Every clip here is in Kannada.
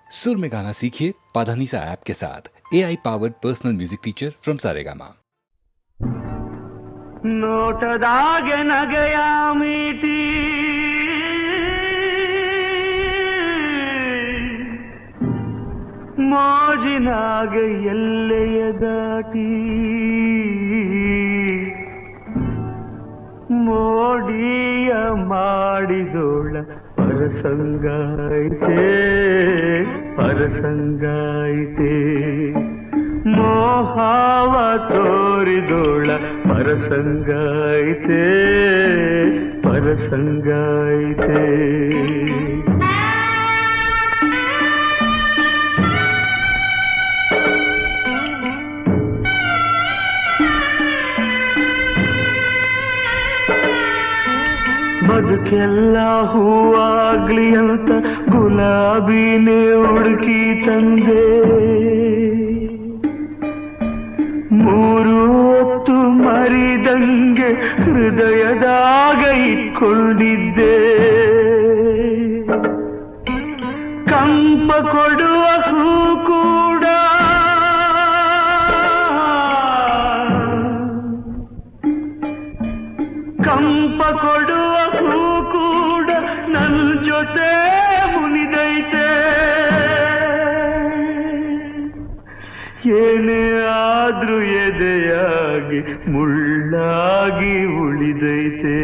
सुर में गाना सीखिए पाधानीसा ऐप के साथ AI powered personal music teacher from Saregama. ನೋಟದಾಗೆ ನಗೆಯ ಮೀಟಿ ಮೋಜಿನಾಗೆ ಎಲ್ಲೆಯ ದಾಟಿ ಮೋಡಿಯ ಮಾಡಿದೋಳ ಪರಸಂಗಾಯಿತೆ ಪರಸಂಗಾಯಿತೆ ಮೋಹಾವ ತೋರಿದೋಳ ಪರಸಂಗಾಯಿತೆ ಪರಸಂಗಾಯಿತೆ ಬದುಕೆಲ್ಲ ಹೂವಾಗ್ಲಿ ಅಂತ ಗುಲಾಬಿನೇ ಹುಡುಕಿ ತಂದೆ ಮೂರು ಹೊತ್ತು ಮರಿದಂಗೆ ಹೃದಯದಾಗ ಇಟ್ಕೊಂಡಿದ್ದೆ ಕಂಪ ಕೊಡುವ ಹೂ ಕೂಡ ಕಂಪ ಕೊಡುವ ಹೂ ಕೂಡ ನನ್ನ ಜೊತೆ ಮುನಿದೈತೆ ಏನೇ ಆದ್ರೂ ಎದೆಯಾಗಿ ಮುಳ್ಳಾಗಿ ಉಳಿದೈತೆ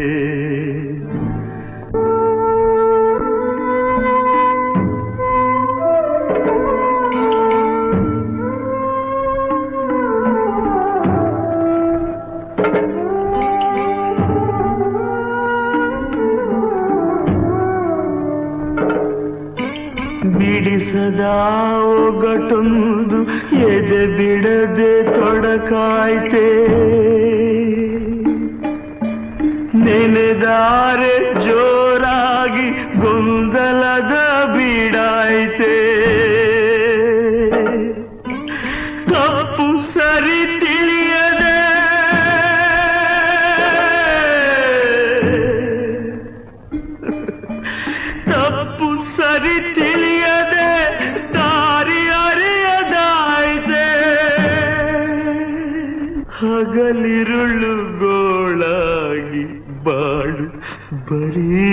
ಬಿಡಿಸದ ಒಗಟೊಂದು ಎದೆ ಬಿಡದೆ ತೊಡಕಾಯ್ತೆ ನೆನೆದಾರೆ ಜೋರಾಗಿ ಗೊಂದಲದ ಬೀಡಾಯ್ತೆ ತಪ್ಪು ಸರಿ ತಿಳಿಯದೆ ತಪ್ಪು ಸರಿ ತಿಳಿಯದೆ ದಾರಿ ಅರಿಯದಾಯ್ತೆ ಹಗಲಿರುಳು ಗೋಳಾಗಿ ಬಾಳು ಬರೀ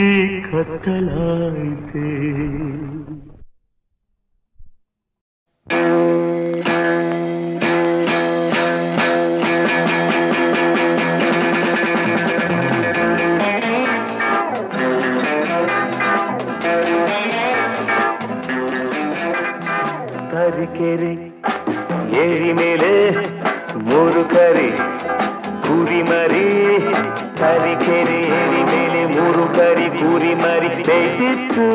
ಕತ್ತಲಾಯ್ತೆ ತರೀಕೆರೆ ಏರಿ ಮೇಲೆ ಮೂರು ಕರಿ ಕುರಿ ಮರಿ ತರೀಕೆರೆ ಏರಿ ಮೇಲೆ ಮೂರು ಕರಿ ಕುರಿ ಮರಿ ಬೇಯ್ತಿತ್ತು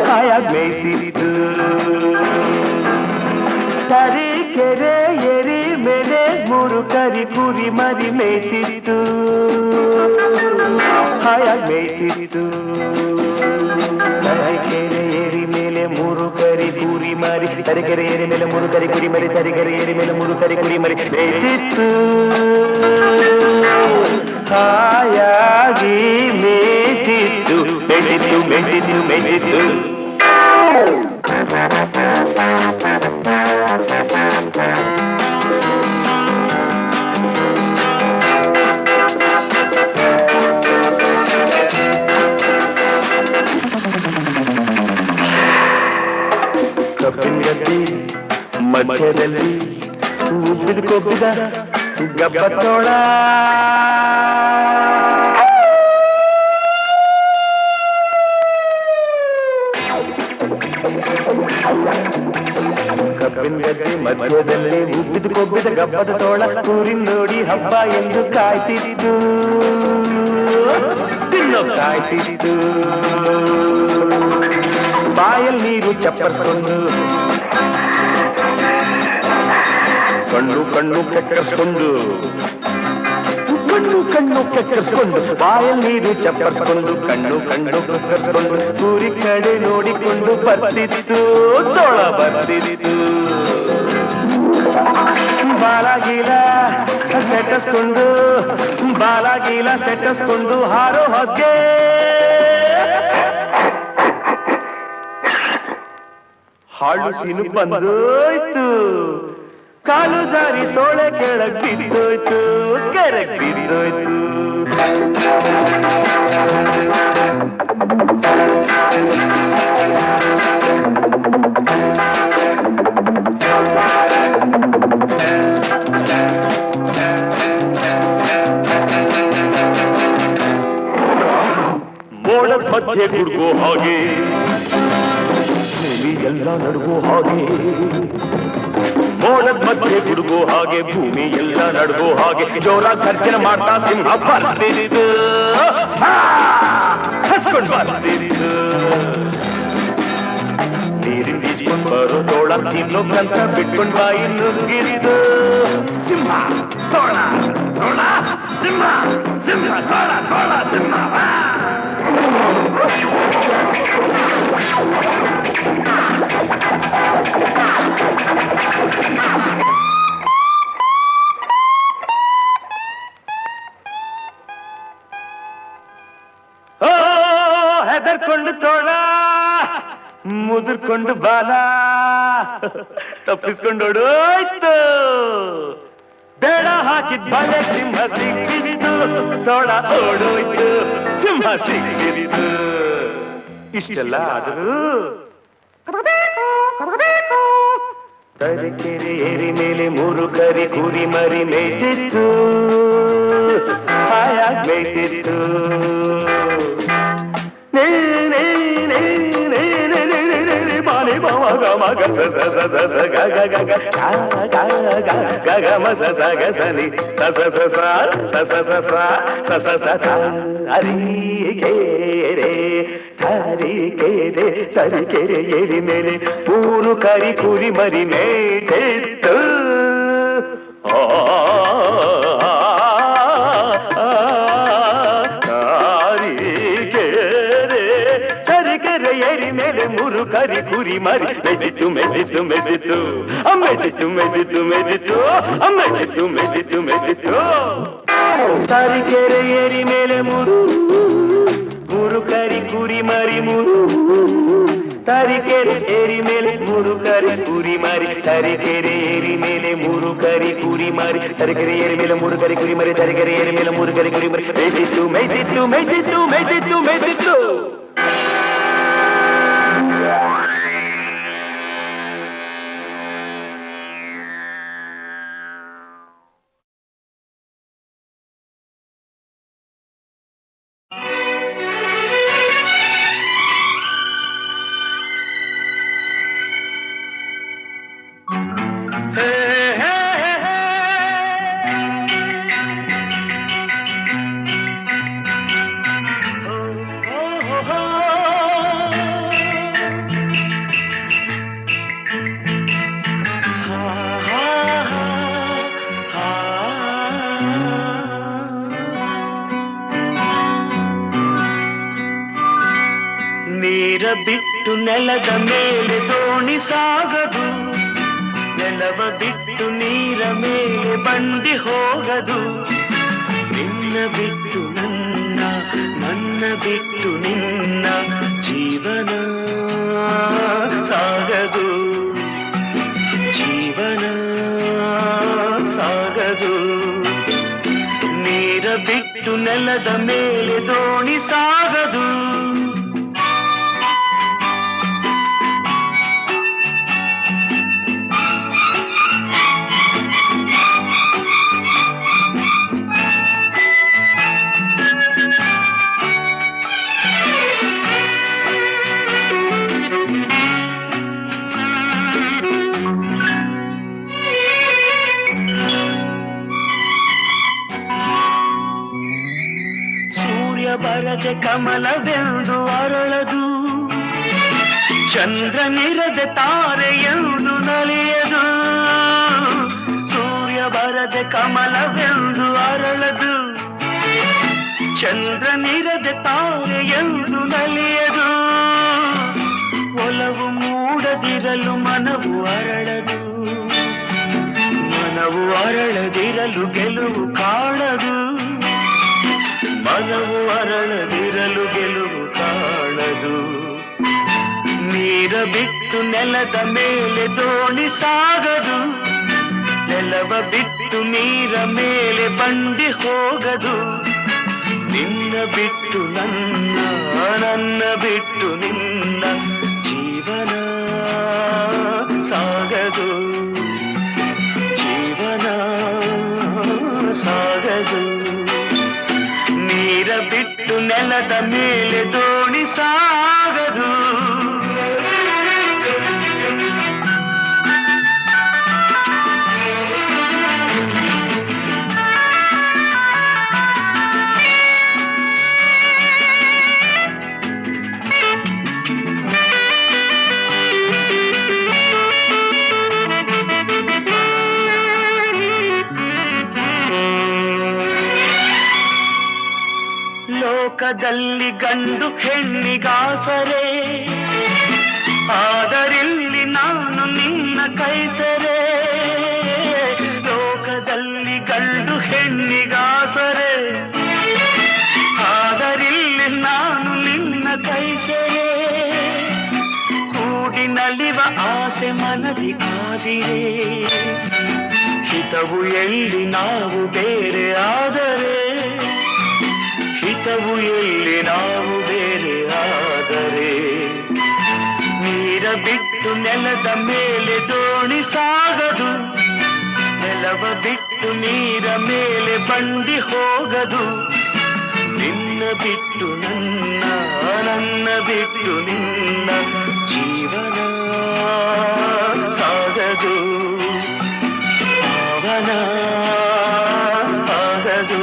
ಹಾಯಾಗಿ ಬೇಯ್ತಿತ್ತು ತರೀಕೆರೆ ಏರಿ ಮೇಲೆ ಮೂರು ಕರಿ ಕುರಿ ಮರಿ ಮೇಯ್ತಿತ್ತು ಹಾಯಾಗಿ ಬೇಯ್ತಿತ್ತು ತರೀಕೆರೆ ಏರಿ ಮೇಲೆ ಮೂರು ಕರಿ ಕುರಿ ಮರಿ ತರೀಕೆರೆ ಏರಿ ಮೇಲೆ ಮೂರು ಕರಿ ಕುರಿ ಮರಿ ತರೀಕೆರೆ ಏರಿ ಮೇಲೆ ಮೂರು ಕರಿ ಕುರಿ ಮರಿ ಬೇಯ್ತಿತ್ತು ಹಾಯಾಗಿ ಮೇಯ್ತಿತ್ತು ಮೇಯ್ತಿತ್ತು ಮೇಯ್ತಿತ್ತು ಮೇಯ್ತಿತ್ತು ಕಬ್ಬಿನಗದ್ದೆ ಮಧ್ಯದಲ್ಲಿ ಉಬ್ಬಿದ ಕೊಬ್ಬಿದ ಗಬ್ಬತ್ತೋಳ ಕಬ್ಬಿನಗದ್ದೆ ಮಧ್ಯದಲ್ಲಿ ಉಬ್ಬಿದ ಕೊಬ್ಬಿದ ಗಬ್ಬದ ತೋಳ ಊರಿನ ನೋಡಿ ಹಬ್ಬ ಎಂದು ಕಾಯ್ತಿತ್ತು ಕಾಯ್ತಿತ್ತು ಬಾಯಲ್ಲಿ ನೀರು ಚಪ್ಪರಿಸ್ಕೊಂಡು ಕಣ್ಣು ಕಣ್ಣು ಕೆಕ್ಕರಿಸ್ಕೊಂಡು ಕಣ್ಣು ಕಣ್ಣು ಕೆಕ್ಕರಿಸ್ಕೊಂಡು ಬಾಯಲ್ಲಿ ನೀರು ಚಪ್ಪರಿಸ್ಕೊಂಡು ಕಣ್ಣು ಕಣ್ಣು ಕೆಕ್ಕರಿಸ್ಕೊಂಡು ಊರಿ ಕಡೆ ನೋಡಿಕೊಂಡು ಬರ್ತಿತ್ತು ತೋಳ ಬರ್ತಿತ್ತು ಬಾಲಾಗೀಲ ಸೆಟಸ್ಕೊಂಡು ಬಾಲಾಗೀಲ ಸೆಟಸ್ಕೊಂಡು ಹಾರೋ ಹೊಗ್ಗೆ ಹಾಳು ಸೀನು ಬಂದೋಯ್ತು, ಕಾಲು ಜಾರಿ ತೋಳೆ ಕೆಳಗ್ ಬಿದ್ದೋಯ್ತು, ಕೆರೆಗ್ ಬಿದ್ದೋಯ್ತು. ಮೋಡದ ಮಧ್ಯೆ ಗುಡ್ಗೋ ಹಾಗೆ, ಭೂಮಿ ಎಲ್ಲ ನಡುಗೋ ಹಾಗೆ, ಮೋಡದ ಮಧ್ಯೆ ಗುಡುಗೋ ಹಾಗೆ, ಭೂಮಿ ಎಲ್ಲ ನಡುಗೋ ಹಾಗೆ, ಜೋರ ಖರ್ಚನೆ ಮಾಡ್ತಾ ಸಿಂಹ ಬರ್ತಿದ್ದು, ಹಸ್ಕೊಂಡು ಬರ್ತಿದ್ದು. ನೀರಿನ ಬೀಚ್ಕೊಂಡು ಬರೋ ತೋಳ ತಿನ್ನೋಕ್ಕಂತ ಬಿಟ್ಕೊಂಡು ಬಾಯಿ ನುಗ್ಗಿದ್ದು. ಸಿಂಹ ತೋಳ, ತೋಳ ಸಿಂಹ, ಸಿಂಹ ತೋಳ, ತೋಳ ಸಿಂಹ. ಹೆದರ್ಕೊಂಡು ತೋಳ, ಮುದುರ್ಕೊಂಡು ಬಾಲ, ತಪ್ಪಿಸ್ಕೊಂಡೋಡೋಯ್ತು. ಬೇಡ ಹಾಕಿದ್ ಬಲೆ ಸಿಂಹ ಸಿಕ್ಕಿದ್ದು, ತೋಳ ಓಡೋಯ್ತು, ಸಿಂಹ ಸಿಕ್ಕಿದ್ದು. ಇಷ್ಟೆಲ್ಲ ಆದರೂ ತರೀಕೆರೆ ಏರಿ ಮೇಲೆ 3 ಕರಿ ಕುರಿ ಮರಿ ಮೇಯ್ತಿತ್ತು, ಹಾಯಾಗಿ ಮೇಯ್ತಿತ್ತು. ಬಾಲಿ ಬಾವ ಗಮ ಗಸ ಸ ಸ ಸ ಗ ಗ ಗ ಗ ಗ ಗ ಗ ಗ ಮ ಸ ಸ ಗ ಸ ನಿ ಸ ಸ ಸ ಸ ಸ ಸ ಸ ಸ ಸ ಸ ಸ ಸ ತರೀಕೆರೆ ತರೀಕೆರೆ ತರೀಕೆರೆ ಏರಿ ಮೇಲೆ 3 ಕರಿ ಕುರಿ ಮರಿ ಮೇಯ್ತಿತ್ತು. ಏರಿ ಮೇಲೆ 3 ಕರಿ ಕುರಿ ಮರಿ ಮೆದಿತು ಮೆದಿತು ಮೆದಿತು, ಮೆದಿತು ಮೆದಿತು ಮೆದಿತು, ಮೆದಿತು ಮೆದಿತು ಮೆದಿತು. ತರೀಕೆರೆ ಏರಿ ಮೇಲೆ 3 ಕರಿ ಕುರಿ ಮರಿ, 3 ತರೀಕೆರೆ ಏರಿ ಮೇಲೆ 3 ಕರಿ ಕುರಿ ಮರಿ, ತರೀಕೆರೆ ಏರಿ ಮೇಲೆ 3 ಕರಿ ಕುರಿ ಮರಿ, ತರೀಕೆರೆ ಏರಿ ಮೇಲೆ 3 ಕರಿ ಕುರಿ ಮರಿ, ತರೀಕೆರೆ ಏರಿ ಮೇಲೆ 3 ಕರಿ ಕುರಿ ಮರಿ ಮೆದಿತು ಮೆದಿತು ಮೆದಿತು ಮೆದಿತು ಮೆದಿತು. ನೀರ ಬಿಟ್ಟು ನೆಲದ ಮೇಲೆ ದೋಣಿ ಸಾಗದು, ನೆಲವ ಬಿಟ್ಟು ನೀರ ಮೇಲೆ ಬಂಡಿ ಹೋಗದು. ನಿನ್ನ ಬಿಟ್ಟು ನನ್ನ, ನನ್ನ ಬಿಟ್ಟು ನಿನ್ನ ಜೀವನ ಸಾಗದು, ಜೀವನ ಸಾಗದು. ನೀರ ಬಿಟ್ಟು ನೆಲದ ಮೇಲೆ ದೋಣಿ ಸಾಗದು. ಬರದೆ ಕಮಲವೆಂದು ಅರಳದು, ಚಂದ್ರನಿರದೆ ತಾರೆ ಎಂದು ನಲಿಯದು. ಸೂರ್ಯ ಬರದೆ ಕಮಲವೆಂದು ಅರಳದು, ಚಂದ್ರನಿರದೆ ತಾರೆ ಎಂದು ನಲಿಯದು. ಒಲವು ಮೂಡದಿರಲು ಮನವು ಅರಳದು, ಮನವು ಅರಳದಿರಲು ಗೆಲುವು ಕಾಣದು. ಮನವು ಅರಳದಿರಲು ಗೆಲುವು ಕಾಣದು. ನೀರ ನೀರ ಬಿಟ್ಟು ನೆಲದ ಮೇಲೆ ದೋಣಿ ಸಾಗದು, ನೆಲವ ಬಿಟ್ಟು ನೀರ ಮೇಲೆ ಬಂಡಿ ಹೋಗದು. ನಿನ್ನ ಬಿಟ್ಟು ನನ್ನ, ನನ್ನ ಬಿಟ್ಟು ನಿನ್ನ ಜೀವನ ಸಾಗದು, ಜೀವನ ಸಾಗದು. ನೀರ ಬಿಟ್ಟು ನೆಲದ ಮೇಲೆ ದೋಣಿ ಸಾಗದು. ಲೋಕದಲ್ಲಿ ಗಂಡು ಹೆಣ್ಣಿಗಾಸರೆ, ಆದರಿಲ್ಲಿ ನಾನು ನಿನ್ನ ಕೈಸರೆ. ಲೋಕದಲ್ಲಿ ಗಂಡು ಹೆಣ್ಣಿಗಾಸರೆ, ಆದರಿಲ್ಲಿ ನಾನು ನಿನ್ನ ಕೈಸರೆ. ಕೂಡಿ ನಲಿವ ಆಸೆ ಮನದಿ ಕಾದಿರೆ, ಹಿತವು ಎಲ್ಲಿ ನಾವು ಬೇರೆ ಆದರೆ, ಹಿತವು ಎಲ್ಲಿ ನಾವು ಬೇರೆ ಆದರೆ. ನೀರ ಬಿಟ್ಟು ನೆಲದ ಮೇಲೆ ದೋಣಿ ಸಾಗದು, ನೆಲವ ಬಿಟ್ಟು ನೀರ ಮೇಲೆ ಬಂಡಿ ಹೋಗದು. ನಿನ್ನ ಬಿಟ್ಟು ನನ್ನ, ನನ್ನ ಬಿಟ್ಟು ನಿನ್ನ ಜೀವನ ಸಾಗದು, ಪಾವನ ಆಗದು.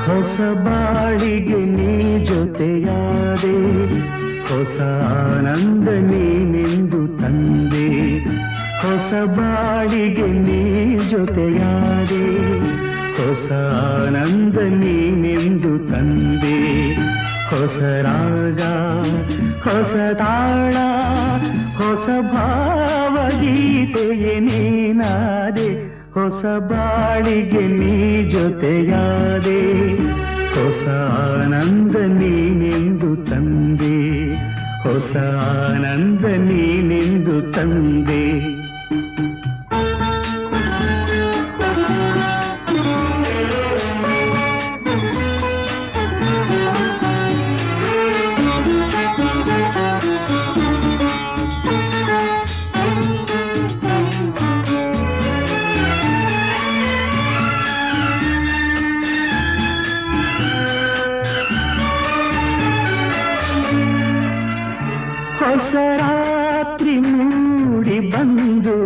ಹೊಸ ಬಾಳಿಗೆ ನೀ ಜೊತೆಯಾದೆ, ಹೊಸ ಆನಂದ ನೀನೆಂದು ತಂದೆ. ಹೊಸ ಬಾಳಿಗೆ ನೀ ಜೊತೆಯಾದೆ, ಹೊಸ ಆನಂದ ನೀನೆಂದು ತಂದೆ. ಹೊಸ ರಾಗ, ಹೊಸ ತಾಳ, ಹೊಸ ಭಾವಗೀತೆಯೇ ನೀನಾದೆ. ಹೊಸ ಬಾಳಿಗೆ ನೀ ಜೊತೆಯಾದೆ, ಹೊಸ ಆನಂದ ನೀನೆಂದು ತಂದೆ. ಹೊಸ ಆನಂದ ನೀನೆಂದು ತಂದೆ. ಹೊಸ ರಾತ್ರಿ ಮೂಡಿ ಬಂದು,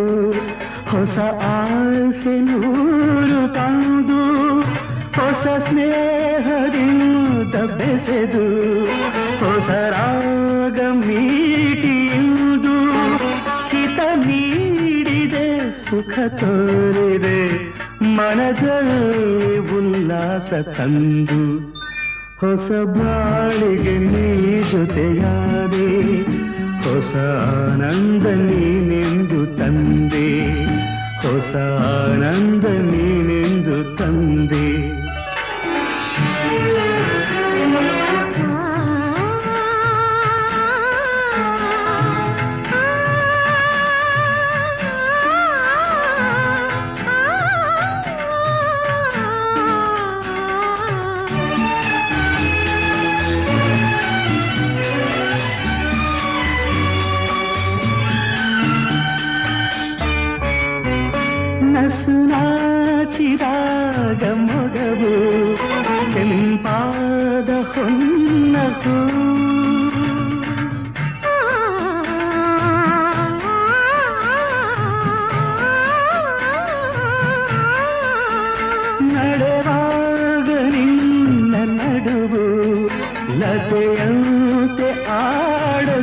ಹೊಸ ಆಸೆ ನೂರು ತಂದು, ಹೊಸ ಸ್ನೇಹದಿಂದ ಬೆಸೆದು, ಹೊಸ ರಾಗ ಮೀಟಿಯುವುದು. ಹಿತ ನೀಡಿದೆ, ಸುಖ ತೋರಿದೆ, ಮನದಲ್ಲಿ ಉಲ್ಲಾಸ ತಂದು. ಹೊಸ ಬಾಳಿಗೆ ನೀ ಜೊತೆಯಾದೆ, ಹೊಸ ಆನಂದ ನೀನೆಂದು ತಂದೆ. ಹೊಸ ಆನಂದ ನೀನೆಂದು ತಂದೆ. ನಸು ನಾಚಿದಾಗ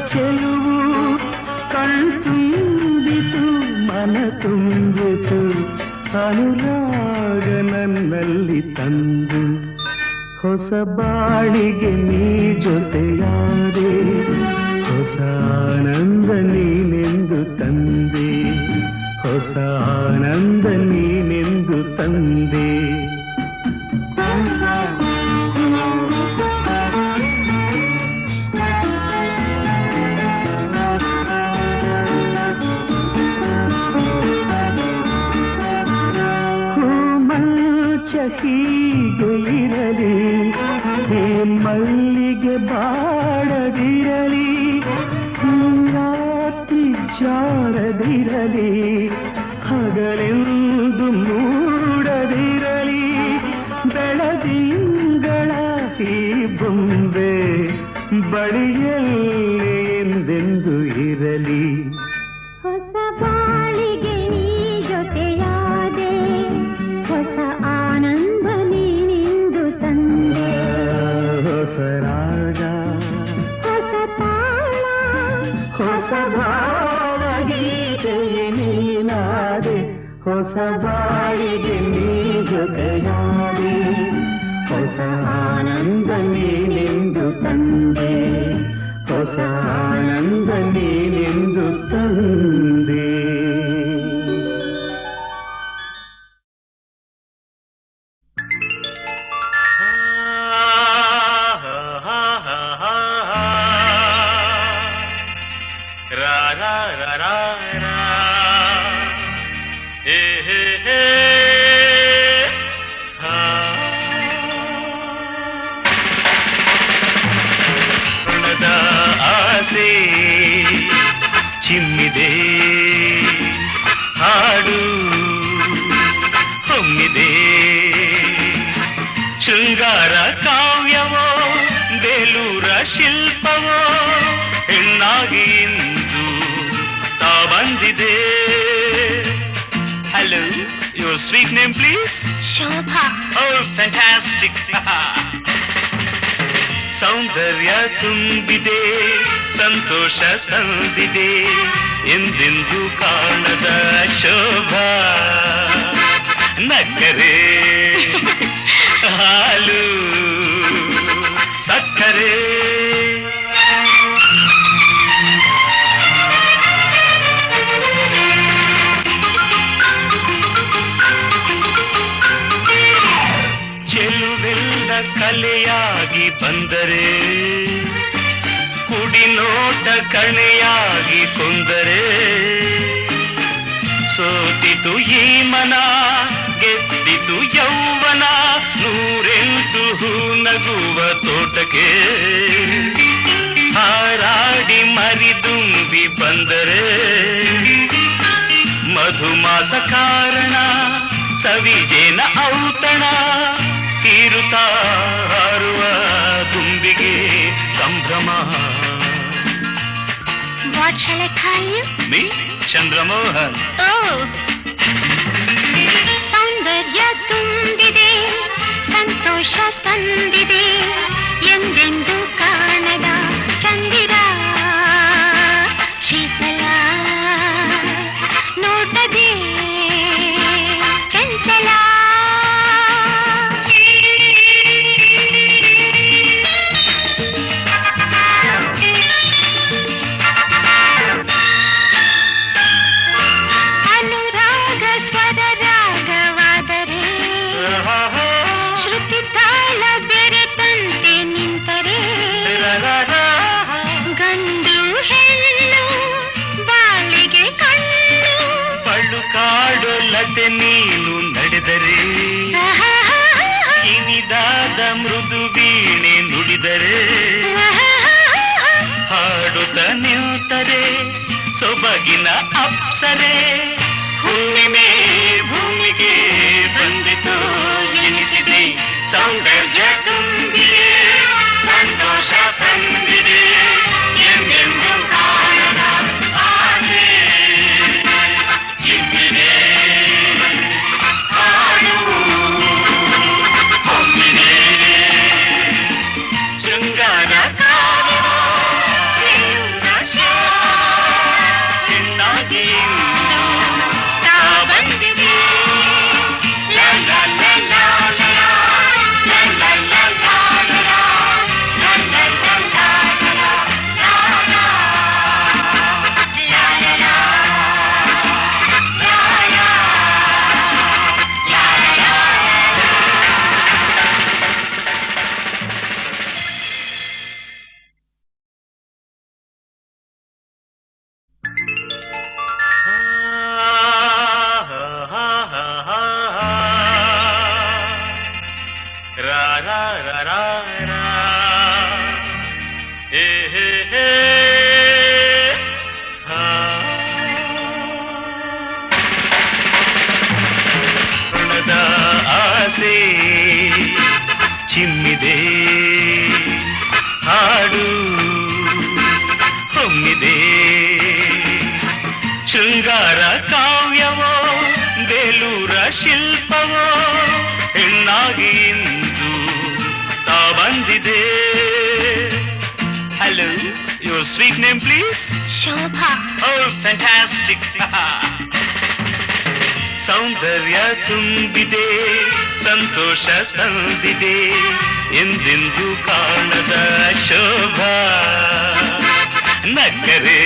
ಚೆಲುವು ಕಣ್ತುಂಬಿತು ಮನ ತುಂಬಿತು ಅನುರಾಗ ನನ್ನಲ್ಲಿ ತಂದು ಹೊಸ ಬಾಳಿಗೆ ನೀ ಜೊತೆಯಾದೆ ಹೊಸ ಆನಂದ ನೀನೆಂದು ತಂದೆ ಹೊಸ ಆನಂದ ನೀನೆಂದು ತಂದೆ ಹೀಗೆ ಇರಲಿ ಹೇ ಮಲ್ಲಿಗೆ ಬಾಡದಿರಲಿ ರಾತ್ರಿ ಜಾರದಿರಲಿ ಹಗಲೆಂದು ಮೂಡದಿರಲಿ ಬೆಳದಿಂಗಳ ಈ ಬೊಂಬೆ ಬಳಿಯಲ್ಲಿ ಎಂದೆಂದು ಇರಲಿ ಹೊಸ ಬಾಳಿಗೆ ನೀ ಜೊತೆಯಾದೆ ಹೊಸ ಆನಂದ ನೀನಿಂದು ತಂದೆ ಹೊಸ ರಾಗ ಹೊಸ ತಾಳ ಹೊಸ ಭಾವಗೀತೆಯೇ ನೀನಾದೆ ಹೊಸ ಬಾಳಿಗೆ ನೀ ಜೊತೆಯಾದೆ ಹೊಸ ಆನಂದ ನೀನೆಂದು ತಂದೆ ಹೊಸ ಆನಂದ ನೀನೆಂದು ತಂದೆ ಚಿಮ್ಮಿದೆ ಹಾಡು ಹೊಮ್ಮಿದೆ ಶೃಂಗಾರ ಕಾವ್ಯವೋ ಬೇಲೂರ ಶಿಲ್ಪವೋ ಹೆಣ್ಣಾಗಿ ಇಂದು ತಾ ಬಂದಿದೆ hello your sweet name please Shobha oh fantastic ಸೌಂದರ್ಯ ತುಂಬಿದೆ ಸಂತೋಷ ತಂದಿದೆ ಎಂದೆಂದು ಕಾಣದ ಶೋಭಾ ನಕ್ಕರೆ ಹಾಲು ಸಕ್ಕರೆ ಚೆಲುವೆಲ್ಲ ಕಲೆಯಾಗಿ ಬಂದರೆ ಕುಡಿನೋಟ ಕಣೆಯಾಗಿ ಕೊಂದರೆ ಸೋತಿತು ಈ ಮನ ಗೆದ್ದಿತು ಯೌವನ ನೂರೆಂಟು ಹೂ ನಗುವ ತೋಟಕ್ಕೆ ಹಾರಾಡಿ ಮರಿದುಂಬಿ ಬಂದರೆ ಮಧುಮಾಸ ಕಾರಣ ಸವಿಜೇನ ಔತಣ ತೀರುತ್ತಾ ಹಾರುವ ದುಂಬಿಗೆ ಸಂಭ್ರಮ What shall I call you? Me, Chandramohan. Oh. ಸೌಂದರ್ಯ ತುಂಬಿದೆ ಸಂತೋಷ ತಂದಿದೆ ಎಂದೆಂದು ಕಾಣದ ಚಂದಿರ ಶೀತಲ ನೋಟದೆ ಚಂಚಲ ಕಾಡೊಲ್ಲದೆ ನೀನು ನಡೆದರೆ ಕಿವಿದಾದ ಮೃದು ವೀಣೆ ನುಡಿದರೆ ಹಾಡುತ್ತ ನಿಂತರೆ ಸೊಬಗಿನ ಅಪ್ಸರೆ ಹುಣ್ಣಿಮೆ ಭೂಮಿಗೆ ಬಂದಿತು ಎನಿಸಿದೆ ಸೌಂದರ್ಯ ತುಂಬಿದೆ ಸಂತೋಷ ತಂದಿದೆ ಎಂದೆಂದು ಕಾರಣ ಆಸೆ ಚಿಮ್ಮಿದೆ ಹಾಡು ಹೊಮ್ಮಿದೆ ಶೃಂಗಾರ ಕಾವ್ಯವೋ ಹೆಣ್ಣಾಗಿ ಇಂದು ತಾ ಬಂದಿದೆ. ಲಾ ಲಾ ಲಾ ಲಾ ಲಾ ಲಾ ಲಾ ಲಾ ಲಾ ಲಾ ಲಾ ಲಾ ಲಾ ಲಾ ಲಾ ಲಾ. ಆಸೆ ಚಿಮ್ಮಿದೆ, ಹಾಡು ಹೊಮ್ಮಿದೆ, ಶೃಂಗಾರ ಕಾವ್ಯವೋ ಬೇಲೂರ ಶಿಲ್ಪವೋ ಹೆಣ್ಣಾಗಿ ಇಂದು ತಾ ಬಂದಿದೆ. Hello, your sweet name please? Shobha. Oh fantastic. ಸೌಂದರ್ಯ ತುಂಬಿದೆ, ಸಂತೋಷ ತಂದಿದೆ, ಎಂದೆಂದು ಕಾಣದ ಶೋಭಾ. ನಕ್ಕರೆ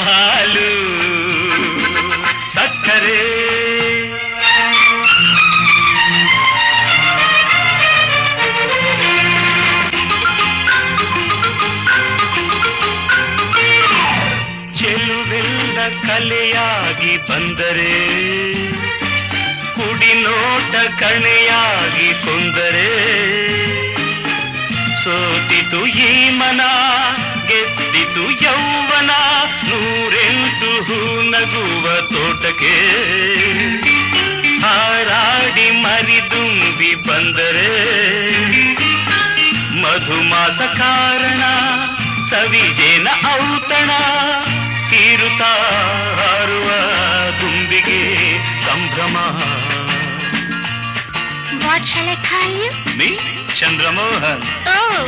ಹಾಲು ಸಕ್ಕರೆ. ಚೆಲುವೆಲ್ಲ ಕಲೆಯಾಗಿ ಬಂದರೆ, ಕುಡಿ ನೋಟ ಕಣೆಯಾಗಿ ಕೊಂದರೆ, ಸೋತಿತು ಈ ಮನ ಗೆದ್ದಿತು ಯೌವನ, ನೂರೆಂಟು ಹೂ ನಗುವ ತೋಟಕ್ಕೆ ಹಾರಾಡಿ ಮರಿದುಂಬಿ ಬಂದರೆ, ಮಧುಮಾಸ ಕಾರಣ ಸವಿಜೇನ ಔತಣ, ತೀರುತ್ತಾ ಹಾರುವ ದುಂಬಿಗೆ ಸಂಭ್ರಮ. What shall I call you? Me, Chandramohan. Oh.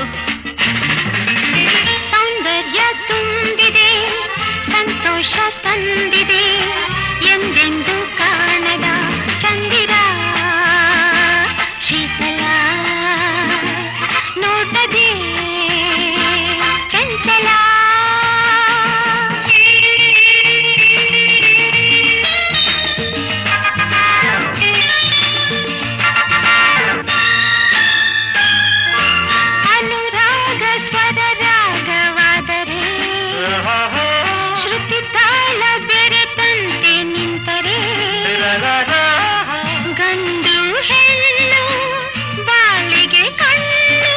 ಸೌಂದರ್ಯ ತುಂಬಿದೆ, ಸಂತೋಷ ತಂದಿದೆ, ಎಂದೆಂದು ಕಾಣದ ಚಂದಿರ ಶೀತಲ, ನೋಟದೆ ಚಂಚಲ. ಅನುರಾಗ ಸ್ವರ ರಾಗವಾದರೆ, ಶ್ರುತಿ ತಾಳ ಬೆರೆತಂತೆ ನಿಂತರೆ, ಗಂಡು ಹೆಣ್ಣು ಬಾಳಿಗೆ ಕಣ್ಣು,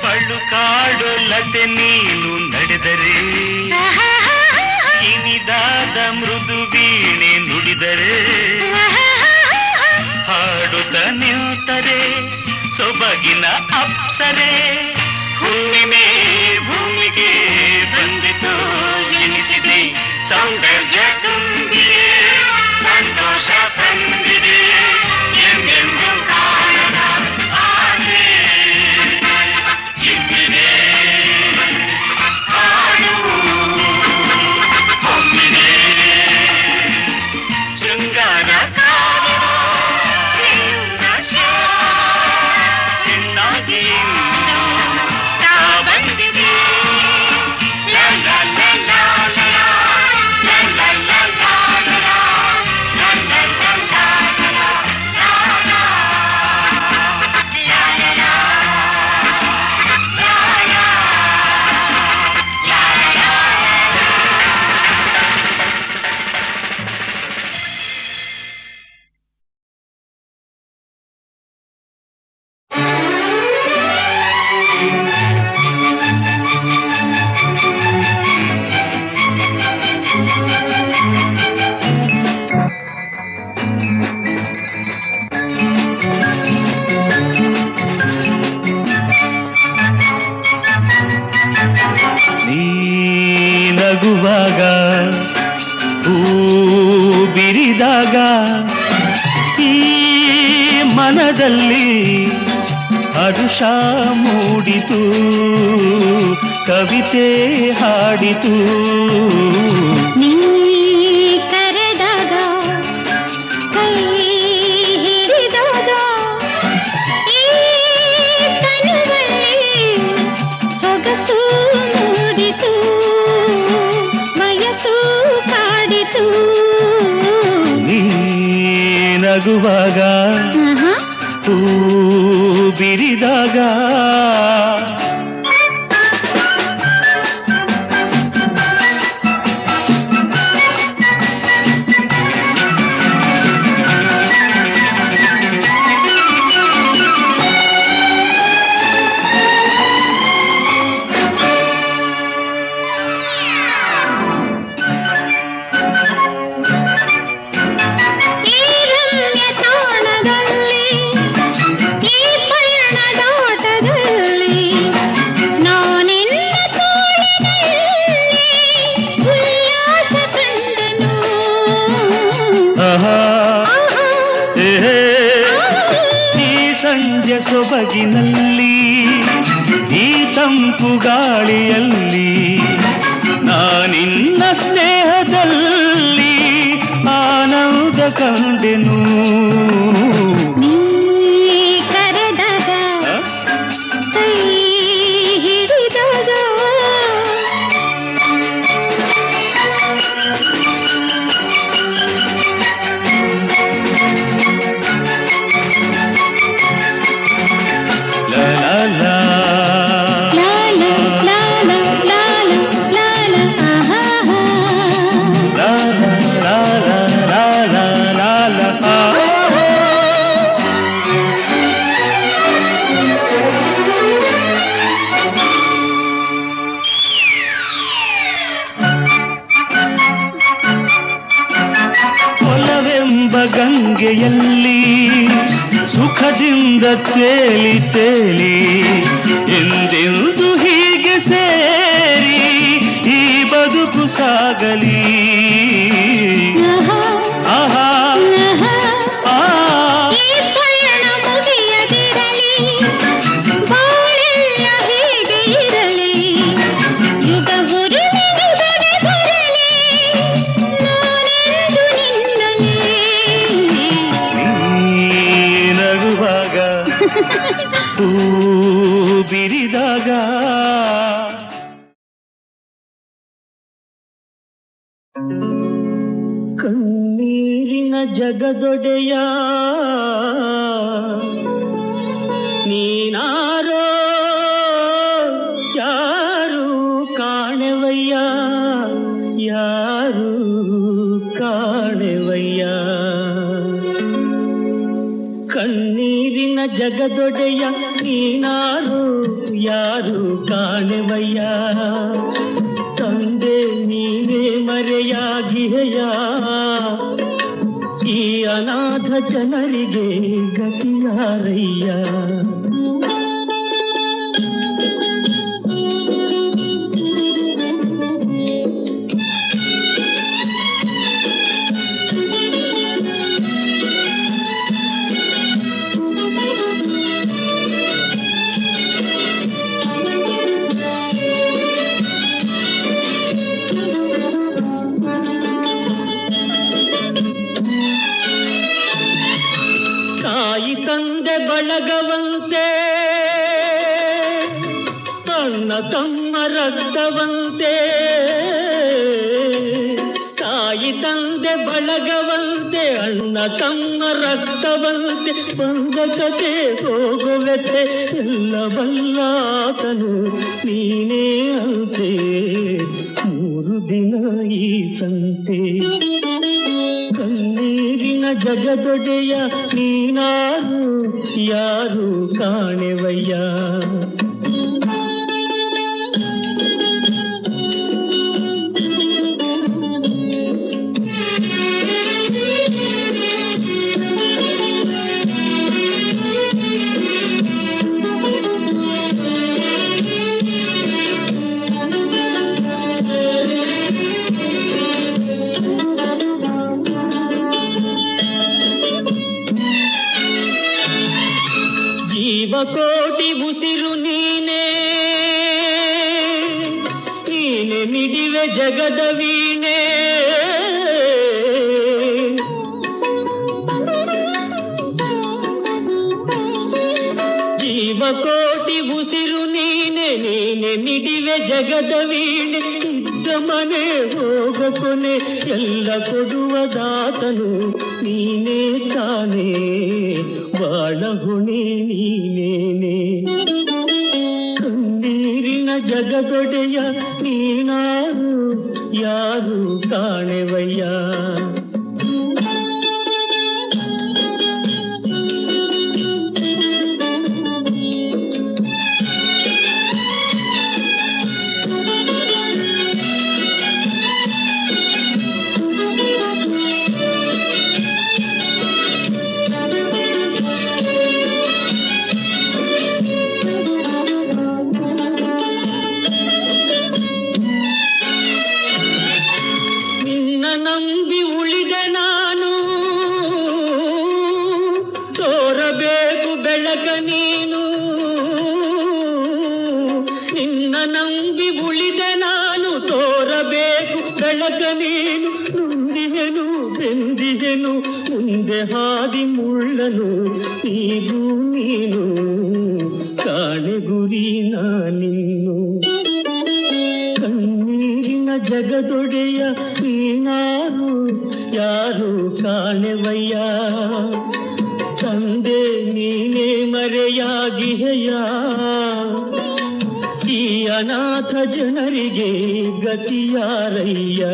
ಪಳ್ಳು ಕಾಡು ಲತೆ ನೀನು ನಡೆದರೆ, ಕಿವಿದಾದ ಮೃದು ವೀಣೆ ನುಡಿದರೆ, ಹಾಡುತ್ತ ನಿಂತರೆ ಸೊಬಗಿನ ಅಪ್ಸರೆ, ಹುಣ್ಣಿಮೆ ಭೂಮಿಗೆ ಬಂದಿತು ಎನಿಸಿದೆ, ಸೌಂದರ್ಯ ತುಂಬಿದೆ, ಸಂತೋಷ ತಂದಿದೆ, ಎಂದೆಂದು ಕಾಣದ ಆಸೆ ಚಿಮ್ಮಿದೆ, ಹಾಡು ಹೊಮ್ಮಿದೆ, ಶೃಂಗಾರ ಕಾವ್ಯವೋ ಬೇಲೂರ ಶಿಲ್ಪವೋ ಹೆಣ್ಣಾಗಿ ಇಂದು ತಾ ಬಂದಿದೆ. ಲಾ ಲಾ ಲಾ ಲಾ ಲಾ ಲಾ ಲಾ ಲಾ ಲಾ ಲಾ ಲಾ ಲಾ ಲಾ ಲಾ ಲಾ ಲಾ ಲಾ. ನೀ ನಗುವಾಗ ಹೂ ಬಿರಿದಾಗ ಈ ಮನದಲ್ಲಿ ಹರುಷ ಮೂಡಿತು, ಕವಿತೆ ಹಾಡಿತು. ನೀ ಕರೆದಾಗ ಕೈ ಹಿಡಿದಾಗ ಈ ತನುವಲ್ಲಿ ಸೊಗಸು ಮೂಡಿತು, ವಯಸ್ಸು ಕಾಡಿತು. ನೀ ನಗುವಾಗ ಹೂ ಬಿರಿದಾಗ ಸೊಬಗಿನಲ್ಲಿ ಈ ತಂಪು ಗಾಳಿಯಲ್ಲಿ ನಾನಿನ್ನ ಸ್ನೇಹದಲ್ಲಿ ಆನಂದ ಕಂಡೆನು. ನೀ ಕರೆದಾಗ ಕೈ ಹಿಡಿದಾಗ ಗಂಗೆಯಲ್ಲಿ ಸುಖದಿಂದ ತೇಲಿ ತೇಲಿ ಎಂದೆಂದು ಹೀಗೆ ಸೇರಿ ಈ ಬದುಕು ಸಾಗಲಿ. ಆಹಾ ಹೂ ಬಿರಿದಾಗ ಕಣ್ಣೀರಿನ ಜಗದೊಡೆಯ ನೀನಾರೋ ಯಾರು ಕಾಣೆವಯ್ಯ, ಯಾರು ಕಾಣೆವಯ್ಯ. ಕಣ್ಣೀರಿನ ಜಗದೊಡೆಯ ನೀನಾರು ಯಾರು ಕಾಣೆವಯ್ಯ. ತಂದೆ ನೀವೇ ಮರೆಯಾಗಿಹೆಯ ಈ ಅನಾಥ ಜನರಿಗೆ ಗತಿಯಾರಯ್ಯ. ತಾಯಿ ತಂದೆ ಬಳಗವಂತೆ ಅಣ್ಣ ತಮ್ಮ ರಕ್ತವಂತೆ, ತಾಯಿ ತಂದೆ ಬಳಗವಂತೆ ಅಣ್ಣ ತಮ್ಮ ರಕ್ತವಂತೆ, ಬಂದ ಕತೆ ಹೋಗುವೆತೆ ಎಲ್ಲ ಬಲ್ಲಾತನು ನೀನೇ ಅಂತೆ. 3 ದಿನ ಈ ಸಂತೆ ಕಣ್ಣೀರಿನ ಜಗದೊಡೆಯ ನೀನಾರು ಯಾರು ಕಾಣೆವಯ್ಯ. ಜೀವಕೋಟಿ ಉಸಿರು ನೀನೇ ಜಗದ ವೀಣೆ ಜೀವಕೋಟಿ ಉಸಿರು ನೀನೆ ನೀನೆ ಮಿಡಿವೆ ಜಗದ ವೀಣೆ ಇದ್ದ ಮನೆ ಹೋಗ ಕೊನೆ ಎಲ್ಲ ಕೊಡುವ ದಾತನು ನೀನೇ ತಾನೇ ಬಾಳ ಹೊಣೆ ನೀನೇನೆ ಕಣ್ಣೀರಿನ ಜಗದೊಡೆಯ ನೀನಾರು ಯಾರು ಕಾಣೆವಯ್ಯ ನಂಬಿ ಉಳಿದೆ ನಾನು ತೋರಬೇಕು ಬೆಳಕ ನೀನು ನಿನ್ನ ನಂಬಿ ಉಳಿದೆ ನಾನು ತೋರಬೇಕು ಬೆಳಕ ನೀನು ನುಂದಿದೆನು ಬೆಂದಿದೆನು ಮುಂದೆ ಹಾದಿ ಮುಳ್ಳನು ನೀನು ನೀನು ಕಾಣೆ ಗುರಿ ನಾನಿನ್ನು ಕಣ್ಣೀರಿನ ಜಗದೊಡೆಯ ನೀನಾರು ಯಾರು ಕಾಣೆವಯ್ಯ ತಂದೆ ನೀನೇ ಮರೆಯಾಗಿಹೆಯ ಈ ಅನಾಥ ಜನರಿಗೆ ಗತಿಯಾರಯ್ಯ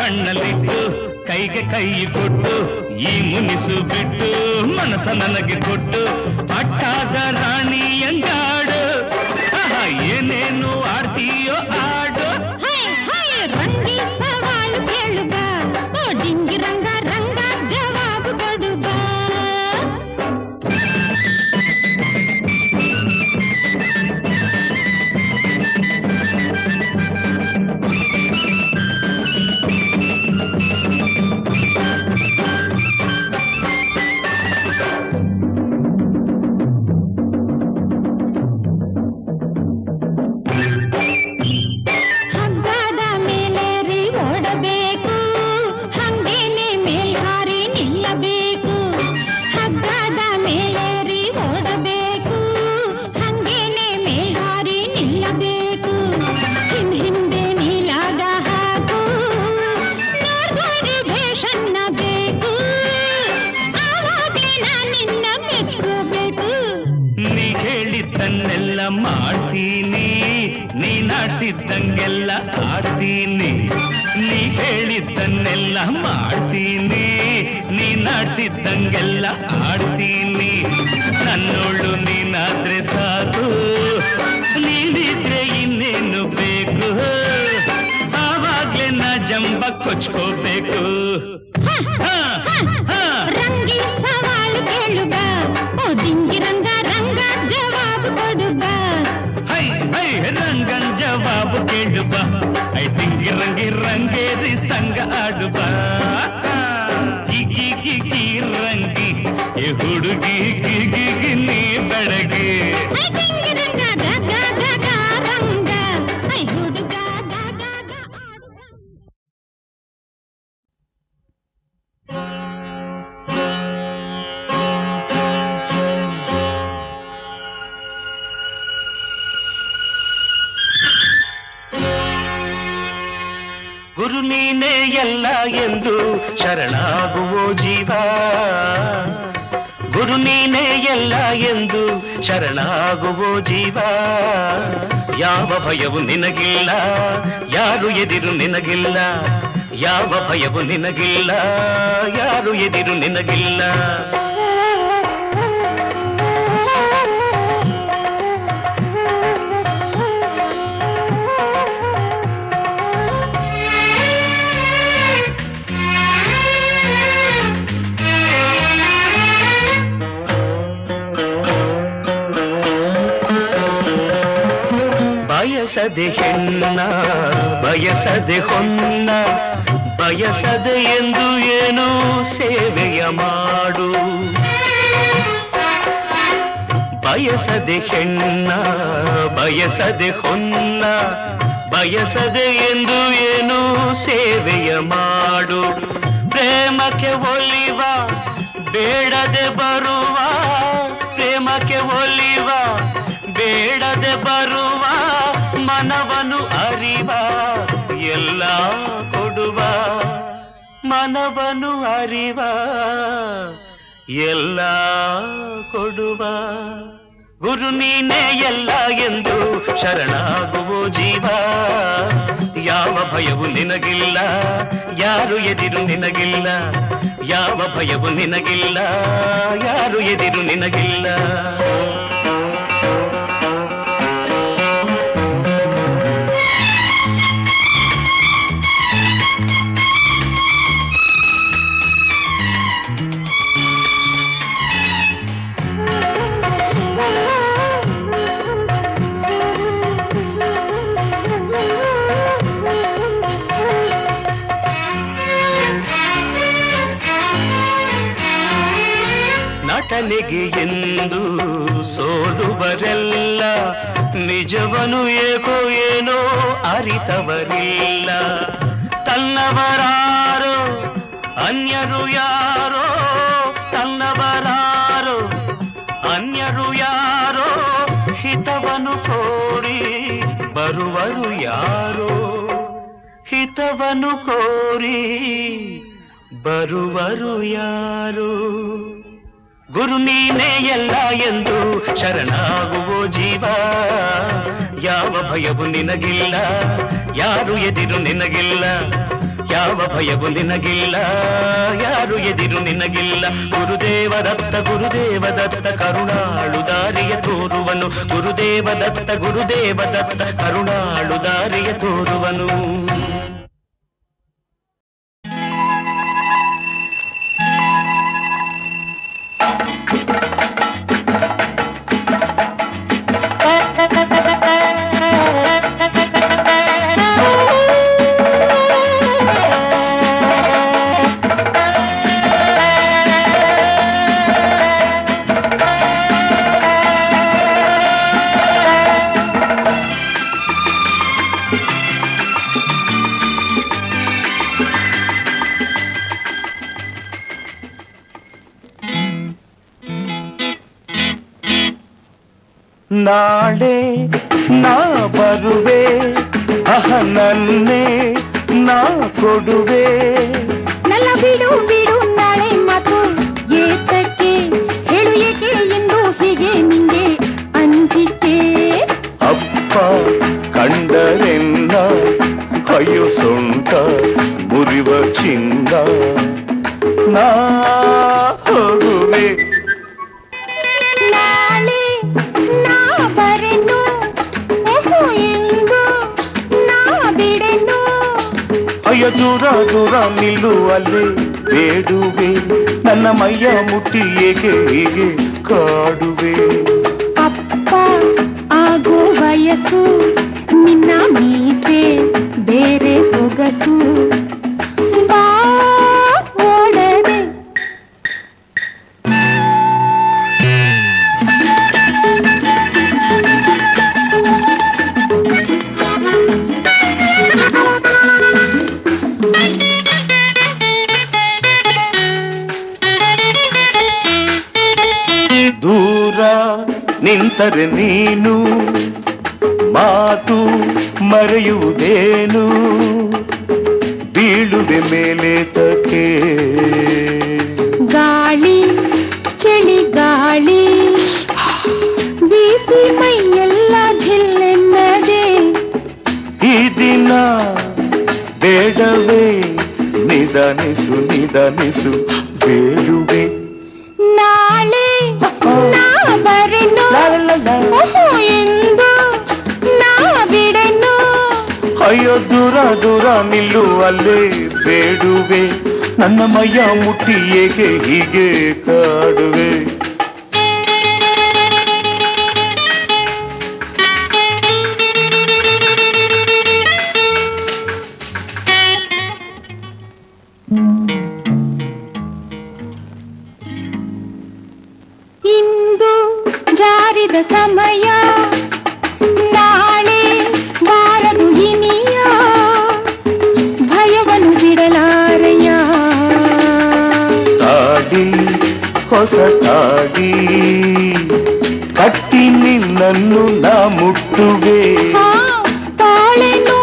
ಕಣ್ಣಲ್ಲಿಟ್ಟು ಕೈಗೆ ಕೈ ಕೊಟ್ಟು ಈ ಮುನಿಸು ಬಿಟ್ಟು ಮನಸ ನನಗೆ ಕೊಟ್ಟು ಪಟ್ಟಾದ ರಾಣಿಯಂಗಾಡು ಏನೇನು ಆಡ್ತೀಯೋ ಆಡು ರಂಗಿ ಸವಾಲು ಕೇಳು ಬಾ ಡಿಂಗಿ ರಂಗ ರಂಗ ಜವಾಬು ಕೊಡು ಬಾ ಮಾಡ್ತೀನಿ ನೀನಾಡ್ತಿದ್ದಂಗೆಲ್ಲ ಆಡ್ತೀನಿ ನೀ ಹೇಳಿದ್ದನ್ನೆಲ್ಲ ಮಾಡ್ತೀನಿ ನೀನಾಡ್ತಿದ್ದಂಗೆಲ್ಲ ಆಡ್ತೀನಿ ನನ್ನೋಳು ನೀನಾದ್ರೆ ಸಾಕು ನೀನಿದ್ರೆ ಇನ್ನೇನು ಬೇಕು ಆವಾಗ್ಲೇ ನಾ ಜಂಬ ಕೊಚ್ಕೋಬೇಕು ರಂಗಿ ಸವಾಲು ಕೇಳು ಬಾ ಡಿಂಗಿ ರಂಗ ರಂಗ ಜವಾಬು ಕೊಡು ಬಾ ಹೈ ಹೈ ರಂಗನ್ ಜವಾಬು ಕೇಳು ಬಾ ಐ ಡಿಂಗಿ ರಂಗಿ ರಂಗೆ ಹುಡುಗಿ ಗಿಗಿ ನೀ ಬೆಳಗ್ಗೆ ಐ ಡಿಂಗಿರಂಗ ಗ ಗ ಗ ಗ ರಂಗ ಐ ಹುಡುಗ ಗ ಗ ಗ ಆಡುಗ. ಗುರು ನೀನೇ ಎಲ್ಲ ಎಂದು ಶರಣಾಗುವೋ ಜೀವ ಗುರು ನೀನೇ ಎಲ್ಲ ಎಂದು ಶರಣಾಗುವೋ ಜೀವ ಯಾವ ಭಯವು ನಿನಗಿಲ್ಲ ಯಾರು ಎದಿರು ನಿನಗಿಲ್ಲ ಯಾವ ಭಯವು ನಿನಗಿಲ್ಲ ಯಾರು ಎದಿರು ನಿನಗಿಲ್ಲ ಬಯಸದೆ ಹೆಣ್ಣ ಬಯಸದೆ ಹೊನ್ನ ಬಯಸದೆ ಎಂದು ಏನು ಸೇವೆಯ ಮಾಡು ಬಯಸದೆ ಹೆಣ್ಣ ಬಯಸದೆ ಹೊನ್ನ ಬಯಸದೆ ಎಂದು ಏನು ಸೇವೆಯ ಮಾಡು ಪ್ರೇಮಕ್ಕೆ ಒಲಿವ ಬೇಡದೆ ಬರುವ ಪ್ರೇಮಕ್ಕೆ ಒಲಿವ ಬೇಡದೆ ಬರುವ ಮನವನು ಅರಿವ ಎಲ್ಲ ಕೊಡುವ ಮನವನು ಅರಿವ ಎಲ್ಲ ಕೊಡುವ ಗುರು ನೀನೇ ಎಲ್ಲ ಎಂದು ಶರಣಾಗುವೋ ಜೀವ ಯಾವ ಭಯವು ನಿನಗಿಲ್ಲ ಯಾರು ಎದಿರು ನಿನಗಿಲ್ಲ ಯಾವ ಭಯವು ನಿನಗಿಲ್ಲ ಯಾರು ಎದಿರು ನಿನಗಿಲ್ಲ ನಟನೆಗೆ ಎಂದು ಸೋಲುವರೆಲ್ಲ ನಿಜವನು ಏಕೋ ಏನೋ ಅರಿತವರಿಲ್ಲ ತನ್ನವರಾರೋ ಅನ್ಯರು ಯಾರೋ ತನ್ನವರಾರೋ ಅನ್ಯರು ಯಾರೋ ಹಿತವನು ಕೋರಿ ಬರುವರು ಯಾರೋ ಹಿತವನು ಕೋರಿ ಬರುವರು ಯಾರು ಗುರು ನೀನೇ ಎಲ್ಲ ಎಂದು ಶರಣಾಗುವೋ ಜೀವ ಯಾವ ಭಯವು ನಿನಗಿಲ್ಲ ಯಾರು ಎದಿರು ನಿನಗಿಲ್ಲ ಯಾವ ಭಯವು ನಿನಗಿಲ್ಲ ಯಾರು ಎದಿರು ನಿನಗಿಲ್ಲ ಗುರುದೇವ ದತ್ತ ಕರುಣಾಳು ದಾರಿಯ ತೋರುವನು ಗುರುದೇವ ದತ್ತ ಕರುಣಾಳು ದಾರಿಯ ತೋರುವನು ನಾಳೆ ನಾ ಬರುವೆ ನನ್ನೇ ನಾ ಕೊಡುವೆ ನಲ್ಲ ಬಿಡು ಬಿಡು ನಾಳೆ ಮಾತು ಏತಕ್ಕೆ ಹೇಳು ಏಕೆ ಎಂದು ಹೀಗೆ ನಿಂಗೆ ಅಂಜಿಕೆ ಅಪ್ಪ ಕಂಡರೆನ್ನ ಅಯ್ಯೋ ಸೊಂಟ ಮುರಿವ ಚಿನ್ನ ನಾ ಹೋಗುವೆ ನಾಳೆ ನಾ ಬರೆನು ಎಂದು ನಾ ಬಿಡೆನು ಅಯ್ಯ ದೂರ ದೂರ ನಿಲ್ಲುವಲ್ಲೇ ಬೇಡುವೆ ನನ್ನ ಮೈಯ ಮುಟ್ಟಿ ಏಕೆ ಹೀಗೆ ಕಾಡುವೆ ಅಪ್ಪ ಆಗೋ ವಯಸ್ಸು ನಿನ್ನ ಮೀಸೆ ಬೇರೆ ಸೊಗಸು ಬಾ ಓಡದೆ ನಿಂತರೆ ನೀನು ಮಾತು ಮರೆಯುವುದೇನು ಬೀಳುವೆ ಮೇಲೆ ತಕೆ ಗಾಳಿ ಚಳಿ ಗಾಳಿ ಬೀಸಿ ಮೈಯೆಲ್ಲ ಜಿಲ್ಲೆನ್ನದೆ ಈ ದಿನ ಬೇಡವೇ ನಿಧಾನಿಸು ನಿಧಾನಿಸು ಬೇಡುವೆ ನಾಳೆ ನಾ ಬರೆನು ಓಹೋ ಎಂದು ನಾ ಬಿಡೆನು ಅಯ್ಯೋ ದೂರ ದೂರ ನಿಲ್ಲು ಅಲ್ಲೇ ಬೇಡುವೆ ನನ್ನ ಮೈಯ ಮುಟ್ಟಿ ಏಕೆ ಹೀಗೆ ಕಾಡುವೆ ಇಂದು ಜಾರಿದ ಸಮಯ ನಾಳೆ ಬಾರದು ಇನಿಯ ಭಯವನ್ನು ಬಿಡಲಾರೆಯ ತಾಡಿ ಹೊಸ ತಾಡಿ ಕಟ್ಟಿ ನಿನ್ನನ್ನು ನಾ ಮುಟ್ಟುವೆ ತಾಳೆನು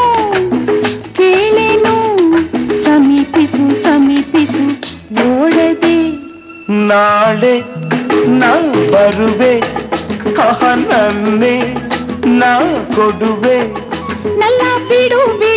ಕೇಳೆನು ಸಮೀಪಿಸು ಸಮೀಪಿಸು ಓಡದೆ ನಾಳೆ ನಾ ಬರುವೆ ನನ್ನೇ ನಾ ಕೊಡುವೆ ನಲ್ಲ ಬಿಡು ಬಿಡು